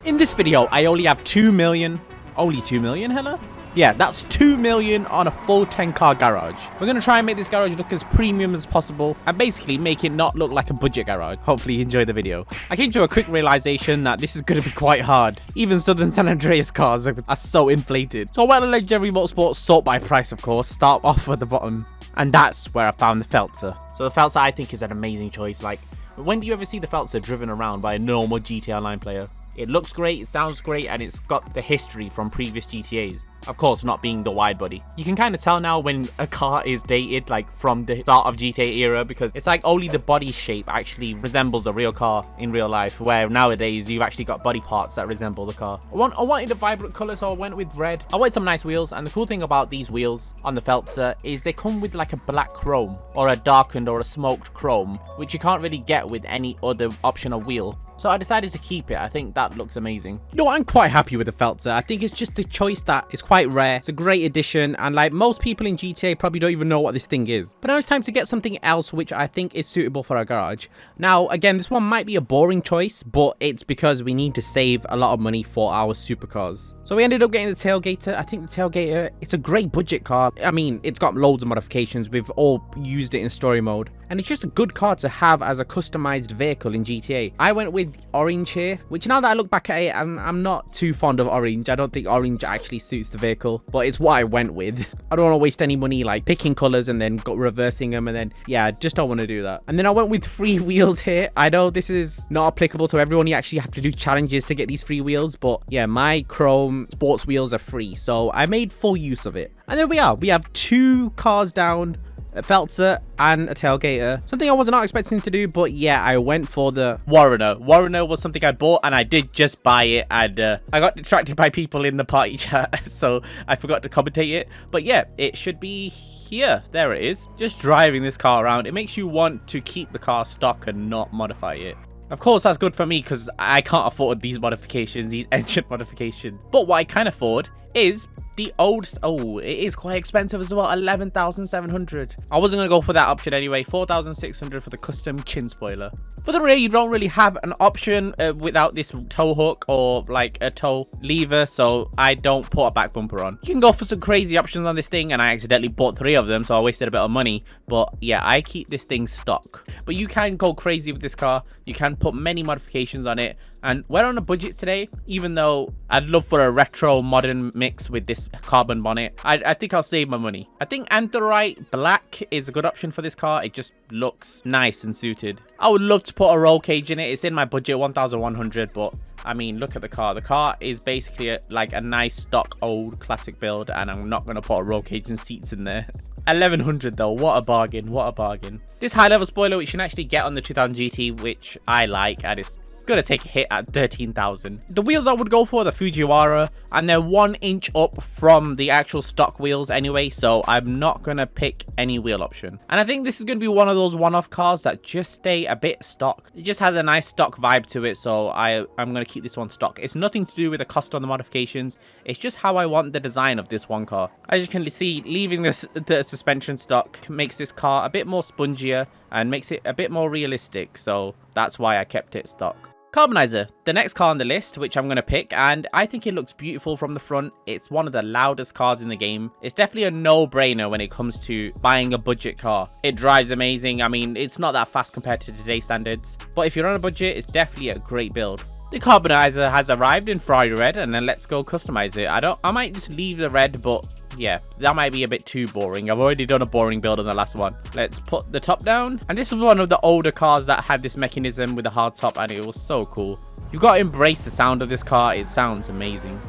In this video, I only have 2 million. Only 2 million, hello? Yeah, that's 2 million on a full 10-car garage. We're going to try and make this garage look as premium as possible and basically make it not look like a budget garage. Hopefully you enjoy the video. I came to a quick realization that this is going to be quite hard. Even Southern San Andreas cars are so inflated. So I went to Legendary Motorsports, sort by price of course, start off at the bottom. And that's where I found the Feltzer. So the Feltzer I think is an amazing choice. Like, when do you ever see the Feltzer driven around by a normal GTA Online player? It looks great, it sounds great, and it's got the history from previous GTAs. Of course, not being the wide body. You can kind of tell now when a car is dated, like from the start of GTA era, because it's like only the body shape actually resembles a real car in real life, where nowadays you've actually got body parts that resemble the car. I wanted a vibrant color, so I went with red. I wanted some nice wheels, and the cool thing about these wheels on the Feltzer is they come with like a black chrome, or a darkened or a smoked chrome, which you can't really get with any other optional wheel. So I decided to keep it. I think that looks amazing. You know what? I'm quite happy with the Feltzer. I think it's just a choice that is quite rare. It's a great addition. And like most people in GTA probably don't even know what this thing is. But now it's time to get something else which I think is suitable for our garage. Now, again, this one might be a boring choice, but it's because we need to save a lot of money for our supercars. So we ended up getting the Tailgater. I think the Tailgater, it's a great budget car. I mean, it's got loads of modifications. We've all used it in story mode. And it's just a good car to have as a customized vehicle in GTA. I went with orange here, which now that I look back at it, I'm not too fond of orange. I don't think orange actually suits the vehicle, but it's what I went with. I don't want to waste any money like picking colors and then reversing them, and then yeah, I just don't want to do that. And then I went with free wheels here. I know this is not applicable to everyone. You actually have to do challenges to get these free wheels, but yeah, my chrome sports wheels are free, so I made full use of it. And there we are. We have 2 cars down, a Feltzer and a Tailgater. Something I was not expecting to do, but yeah, I went for the Warrener. Warrener was something I bought, and I did just buy it, and I got distracted by people in the party chat, so I forgot to commentate it. But yeah, it should be here. There it is. Just driving this car around, it makes you want to keep the car stock and not modify it. Of course, that's good for me because I can't afford these modifications, these engine modifications. But what I can afford is the old... Oh, it is quite expensive as well. 11,700. I wasn't going to go for that option anyway. 4,600 for the custom chin spoiler. For the rear, you don't really have an option without this tow hook or like a tow lever, so I don't put a back bumper on. You can go for some crazy options on this thing, and I accidentally bought 3 of them, so I wasted a bit of money. But yeah, I keep this thing stock. But you can go crazy with this car. You can put many modifications on it, and we're on a budget today, even though I'd love for a retro modern mix with this carbon bonnet. I think I'll save my money. I think Anthrite Black is a good option for this car. It just looks nice and suited. I would love to put a roll cage in it. It's in my budget, 1,100, but I mean, look at the car. The car is basically like a nice stock old classic build, and I'm not going to put a roll cage and seats in there. 1,100 though, what a bargain, what a bargain. This high level spoiler, which you can actually get on the 2000 GT, which I like, and it's gonna take a hit at 13,000. The wheels I would go for the Fujiwara, and they're 1 inch up from the actual stock wheels anyway, so I'm not gonna pick any wheel option. And I think this is gonna be one of those one-off cars that just stay a bit stock. It just has a nice stock vibe to it, so I'm gonna keep this one stock. It's nothing to do with the cost on the modifications. It's just how I want the design of this one car. As you can see, leaving the suspension stock makes this car a bit more spongier and makes it a bit more realistic, so that's why I kept it stock. Carbonizer, the next car on the list, which I'm going to pick, and I think it looks beautiful from the front. It's one of the loudest cars in the game. It's definitely a no-brainer when it comes to buying a budget car. It drives amazing. I mean, it's not that fast compared to today's standards, but if you're on a budget, it's definitely a great build. The Carbonizer has arrived in Ferrari red, and then let's go customize it. I might just leave the red, but yeah, that might be a bit too boring. I've already done a boring build on the last one. Let's put the top down. And this was one of the older cars that had this mechanism with a hard top, and it was so cool. You've got to embrace the sound of this car. It sounds amazing.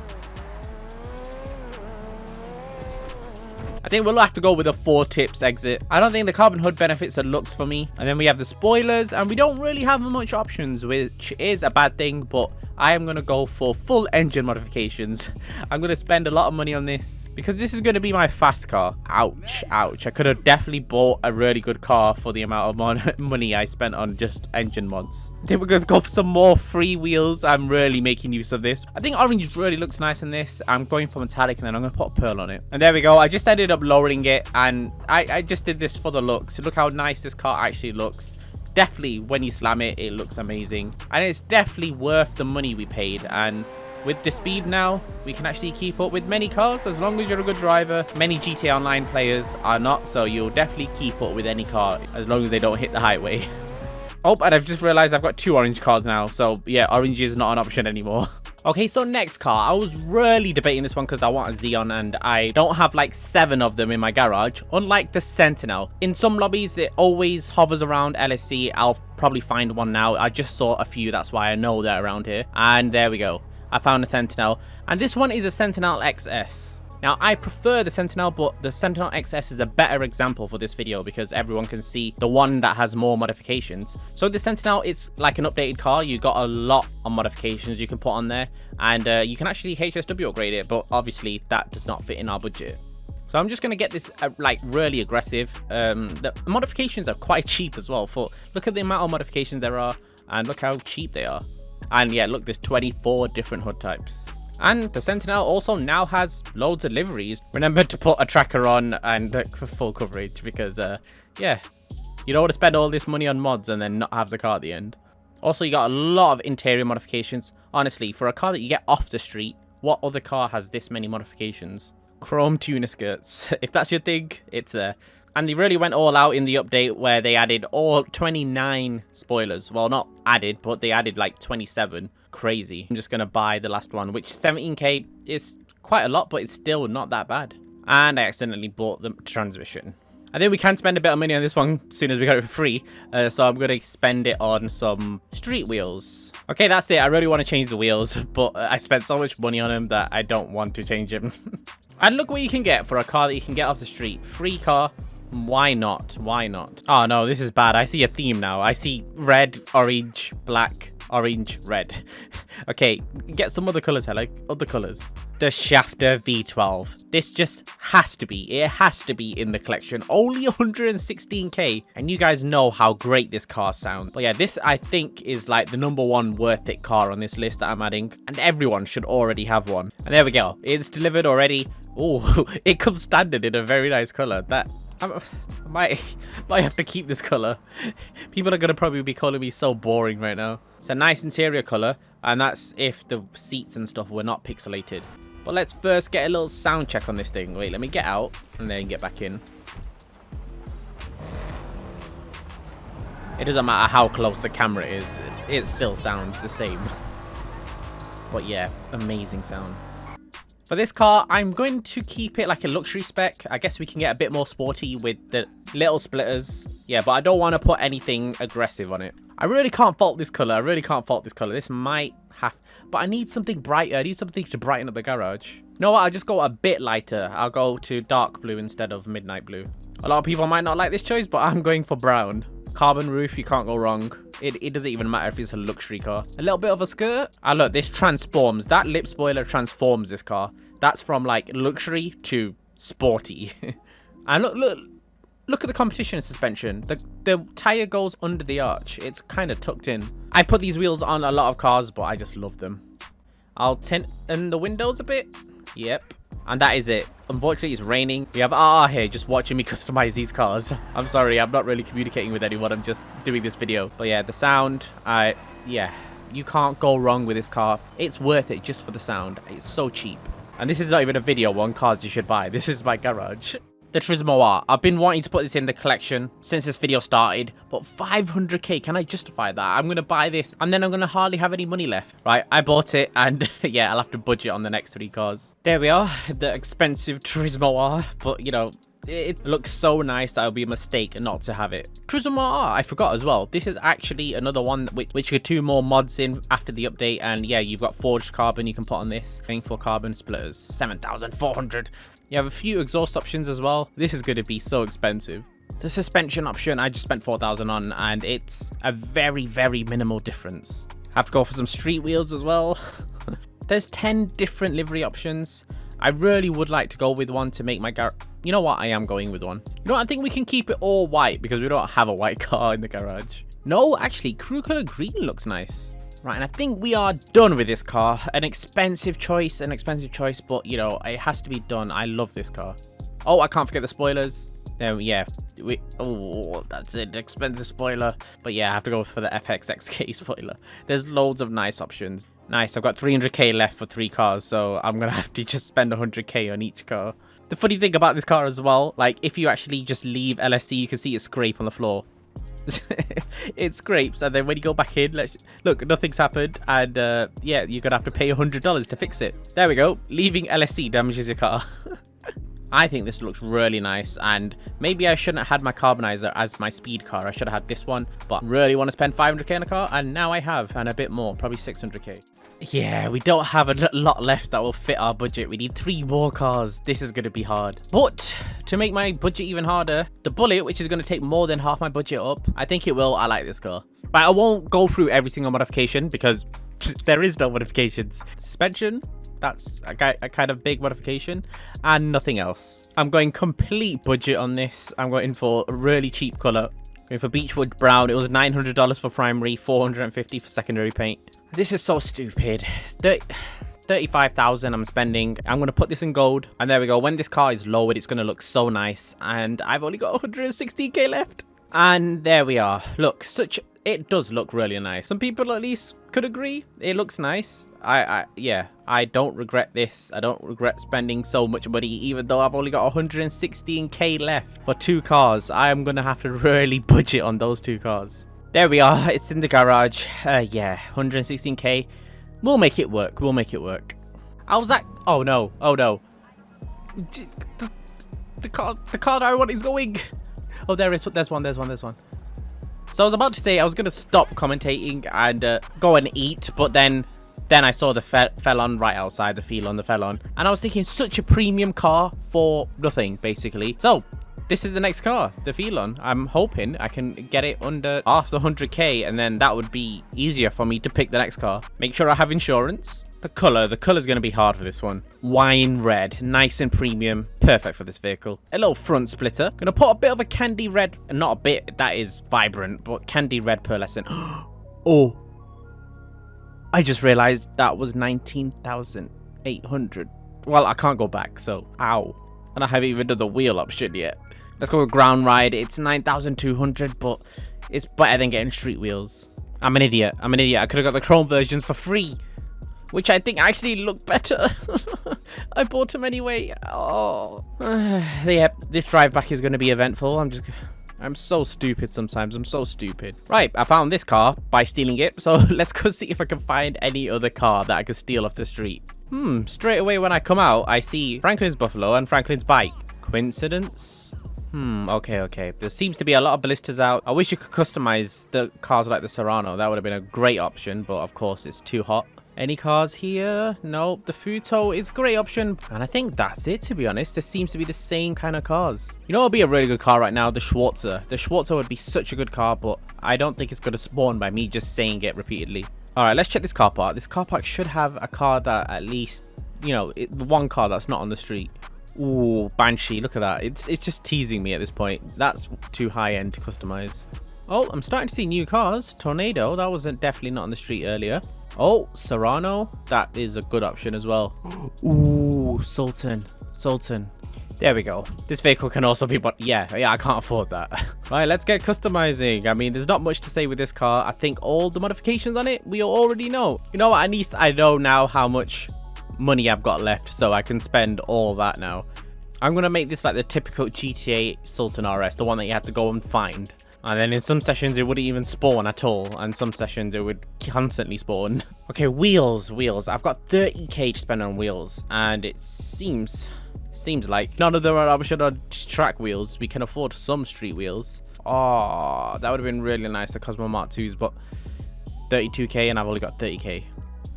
I think we'll have to go with a 4 tips exit. I don't think the carbon hood benefits the looks for me. And then we have the spoilers, and we don't really have much options, which is a bad thing, but I am going to go for full engine modifications. I'm going to spend a lot of money on this because this is going to be my fast car. Ouch, ouch. I could have definitely bought a really good car for the amount of money I spent on just engine mods. Then we're going to go for some more free wheels. I'm really making use of this. I think orange really looks nice in this. I'm going for metallic, and then I'm going to put a pearl on it. And there we go. I just ended up lowering it, and I just did this for the looks. Look how nice this car actually looks. definitely, when you slam it, it looks amazing. And it's definitely worth the money we paid. And with the speed now, we can actually keep up with many cars as long as you're a good driver. Many GTA Online players are not, so you'll definitely keep up with any car as long as they don't hit the highway. Oh, and I've just realized I've got 2 orange cars now. So yeah, orange is not an option anymore. Okay, so next car. I was really debating this one because I want a Xeon and I don't have like 7 of them in my garage. Unlike the Sentinel. In some lobbies, it always hovers around LSC. I'll probably find one now. I just saw a few. That's why I know they're around here. And there we go. I found a Sentinel. And this one is a Sentinel XS. Now, I prefer the Sentinel, but the Sentinel XS is a better example for this video because everyone can see the one that has more modifications. So the Sentinel, it's like an updated car. You got a lot of modifications you can put on there, and you can actually HSW upgrade it, but obviously that does not fit in our budget. So I'm just going to get this like really aggressive. The modifications are quite cheap as well. Look at the amount of modifications there are, and look how cheap they are. And yeah, look, there's 24 different hood types. And the Sentinel also now has loads of liveries. Remember to put a tracker on and full coverage because, yeah, you don't want to spend all this money on mods and then not have the car at the end. Also, you got a lot of interior modifications. Honestly, for a car that you get off the street, what other car has this many modifications? Chrome tuner skirts. If that's your thing, it's there. And they really went all out in the update where they added all 29 spoilers. Well, not added, but they added like 27. Crazy. I'm just going to buy the last one, which 17k is quite a lot, but it's still not that bad. And I accidentally bought the transmission. I think we can spend a bit of money on this one as soon as we got it for free. So I'm going to spend it on some street wheels. Okay, that's it. I really want to change the wheels, but I spent so much money on them that I don't want to change them. And look what you can get for a car that you can get off the street. Free car. Why not? Why not? Oh no, this is bad. I see a theme now. I see red, orange, black, orange, red. Okay, get some other colors here, like other colors. The Shafter V12. This just has to be. It has to be in the collection. Only 116k. And you guys know how great this car sounds. But yeah, this I think is like the #1 worth it car on this list that I'm adding. And everyone should already have one. And there we go. It's delivered already. Oh, it comes standard in a very nice color. I might have to keep this color. People are going to probably be calling me so boring right now. It's a nice interior color, and that's if the seats and stuff were not pixelated. But let's first get a little sound check on this thing. Wait, let me get out and then get back in. It doesn't matter how close the camera is, it still sounds the same. But yeah, amazing sound. For this car, I'm going to keep it like a luxury spec. I guess we can get a bit more sporty with the little splitters. Yeah, but I don't want to put anything aggressive on it. I really can't fault this color. I really can't fault this color. This might have... But I need something brighter. I need something to brighten up the garage. You know what? I'll just go a bit lighter. I'll go to dark blue instead of midnight blue. A lot of people might not like this choice, but I'm going for brown. Carbon roof, you can't go wrong. It doesn't even matter if it's a luxury car. A little bit of a skirt. And look, this transforms. That lip spoiler transforms this car. That's from like luxury to sporty. And look at the competition suspension. The tire goes under the arch. It's kind of tucked in. I put these wheels on a lot of cars, but I just love them. I'll tint in the windows a bit. Yep. And that is it. Unfortunately, it's raining. We have RR here just watching me customize these cars. I'm sorry, I'm not really communicating with anyone. I'm just doing this video. But yeah, the sound, yeah, you can't go wrong with this car. It's worth it just for the sound. It's so cheap. And this is not even a video on cars you should buy. This is my garage. The Turismo R. I've been wanting to put this in the collection since this video started, but 500k, can I justify that? I'm going to buy this and then I'm going to hardly have any money left. Right, I bought it and yeah, I'll have to budget on the next 3 cars. There we are, the expensive Turismo R, but you know, it looks so nice that it would be a mistake not to have it. Turismo R, I forgot as well. This is actually another one which got 2 more mods in after the update. And yeah, you've got forged carbon you can put on this. Going for carbon splitters, 7,400. You have a few exhaust options as well. This is going to be so expensive. The suspension option, I just spent 4,000 on, and it's a very, very minimal difference. I have to go for some street wheels as well. There's 10 different livery options. I really would like to go with one to make my garage. You know what? I am going with one. You know what? I think we can keep it all white because we don't have a white car in the garage. No, actually, crew color green looks nice. Right, and I think we are done with this car. An expensive choice, but you know, it has to be done. I love this car. Oh, I can't forget the spoilers. Yeah, oh, that's an expensive spoiler. But yeah, I have to go for the FXXK spoiler. There's loads of nice options. Nice, I've got 300k left for 3 cars, so I'm gonna have to just spend 100k on each car. The funny thing about this car as well, like if you actually just leave LSC, you can see it scrape on the floor. It scrapes, and then when you go back in, look, nothing's happened, and yeah, you're gonna have to pay $100 to fix it. There we go. Leaving LSC damages your car. I think this looks really nice, and maybe I shouldn't have had my carbonizer as my speed car. I should have had this one, but really want to spend 500k on a car, and now I have, and a bit more, probably 600k. Yeah, we don't have a lot left that will fit our budget. We need 3 more cars. This is going to be hard. But to make my budget even harder, the Bullet, which is going to take more than half my budget up, I think it will. I like this car. Right, I won't go through every single modification because there is no modifications. Suspension, that's a kind of big modification, and nothing else. I'm going complete budget on this. I'm going for a really cheap color. Going for Beechwood Brown. It was $900 for primary, $450 for secondary paint. This is so stupid. 35,000 I'm spending. I'm going to put this in gold, and there we go. When this car is lowered, it's going to look so nice, and I've only got 116k left. And there we are. Look, it does look really nice. Some people at least could agree. It looks nice. Yeah, I don't regret this. I don't regret spending so much money, even though I've only got 116k left for 2 cars. I am gonna have to really budget on those 2 cars. There we are. It's in the garage. Yeah, 116k. We'll make it work. We'll make it work. I was like, oh no, oh no. The car that I want is going. Oh, there's one. So I was about to say I was going to stop commentating and go and eat, but then I saw the Felon right outside, the Felon. And I was thinking, such a premium car for nothing, basically. So this is the next car, the Felon. I'm hoping I can get it under half the 100k, and then that would be easier for me to pick the next car. Make sure I have insurance. The color's going to be hard for this one. Wine red, nice and premium, perfect for this vehicle. A little front splitter. Gonna put a bit of a candy red, not a bit, that is vibrant, but candy red pearlescent. Oh, I just realized that was 19,800. Well, I can't go back, so ow. And I haven't even done the wheel option yet. Let's go with ground ride. It's 9,200, but it's better than getting street wheels. I'm an idiot. I could have got the chrome versions for free, which I think actually look better. I bought them anyway. Oh, yeah, this drive back is going to be eventful. I'm so stupid sometimes. I'm so stupid. Right, I found this car by stealing it. So let's go see if I can find any other car that I can steal off the street. Straight away when I come out, I see Franklin's Buffalo and Franklin's bike. Coincidence? Okay. There seems to be a lot of ballistas out. I wish you could customize the cars like the Serrano. That would have been a great option, but of course it's too hot. Any cars here? Nope. The Futo is a great option. And I think that's it, to be honest. There seems to be the same kind of cars. You know what would be a really good car right now? The Schwarzer. The Schwarzer would be such a good car, but I don't think it's going to spawn by me just saying it repeatedly. All right, let's check this car park. This car park should have a car that at least, you know, the one car that's not on the street. Ooh, Banshee. Look at that. It's just teasing me at this point. That's too high-end to customize. Oh, I'm starting to see new cars. Tornado. That wasn't definitely not on the street earlier. Oh, Serrano. That is a good option as well. Ooh, Sultan. There we go. This vehicle can also be, but yeah, I can't afford that. Right, let's get customizing. I mean, there's not much to say with this car. I think all the modifications on it, we already know. You know what? At least I know now how much money I've got left, so I can spend all that now. I'm going to make this like the typical GTA Sultan RS, the one that you had to go and find. And then in some sessions, it wouldn't even spawn at all. And some sessions, it would constantly spawn. Okay, wheels. I've got 30k to spend on wheels. And it seems like none of them are option on track wheels. We can afford some street wheels. Oh, that would have been really nice, the Cosmo Mark 2s. But 32k, and I've only got 30k.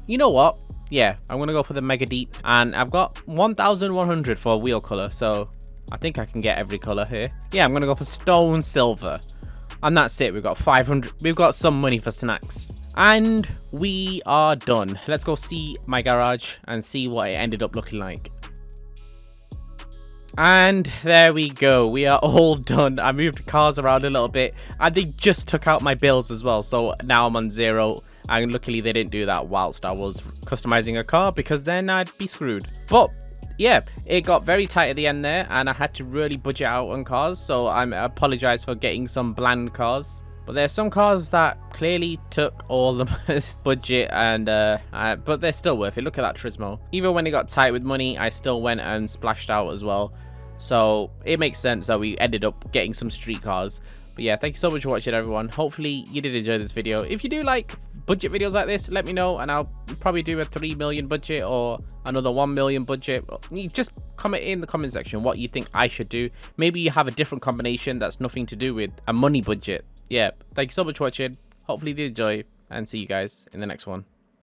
You know what? Yeah, I'm going to go for the Mega Deep. And I've got 1,100 for a wheel color. So I think I can get every color here. Yeah, I'm going to go for Stone Silver. And that's it. We've got 500. We've got some money for snacks. And we are done. Let's go see my garage and see what it ended up looking like. And there we go. We are all done. I moved cars around a little bit. And they just took out my bills as well. So now I'm on 0. And luckily they didn't do that whilst I was customizing a car, because then I'd be screwed. But yeah, it got very tight at the end there, and I had to really budget out on cars, so I apologize for getting some bland cars. But there's some cars that clearly took all the budget, and but they're still worth it. Look at that Turismo. Even when it got tight with money, I still went and splashed out as well. So it makes sense that we ended up getting some street cars. But yeah, thank you so much for watching, everyone. Hopefully you did enjoy this video. If you do like budget videos like this, let me know, and I'll probably do a 3 million budget or another 1 million budget. You just comment in the comment section what you think I should do. Maybe you have a different combination that's nothing to do with a money budget. Yeah, thank you so much for watching. Hopefully you did enjoy, and see you guys in the next one.